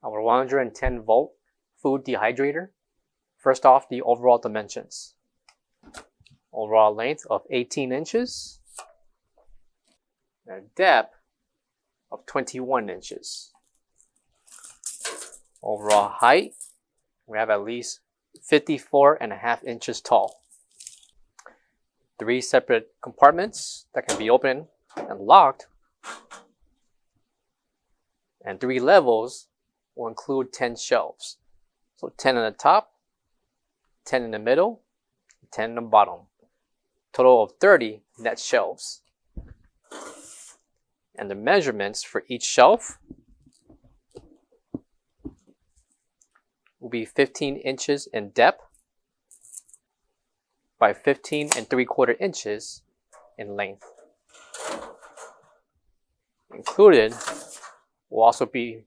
our 110 volt food dehydrator. First off, the overall dimensions. Overall length of 18 inches and a depth of 21 inches. Overall height, we have at least 54.5 inches tall. 3 separate compartments that can be opened and locked. And 3 levels will include 10 shelves. So 10 on the top, 10 in the middle, 10 in the bottom. Total of 30 net shelves. And the measurements for each shelf will be 15 inches in depth by 15 3/4 inches in length. Included will also be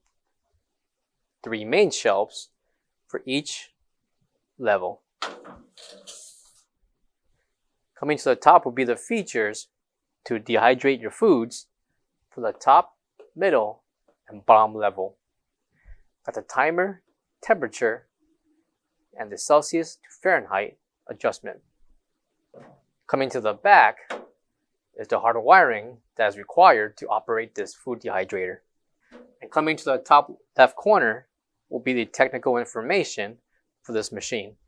3 main shelves for each level. Coming to the top will be the features to dehydrate your foods for the top, middle, and bottom level. Got the timer, temperature, and the Celsius to Fahrenheit adjustment. Coming to the back is the hard wiring that is required to operate this food dehydrator. And coming to the top left corner will be the technical information for this machine.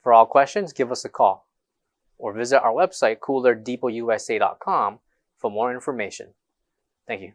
For all questions, give us a call or visit our website coolerdepotusa.com for more information. Thank you.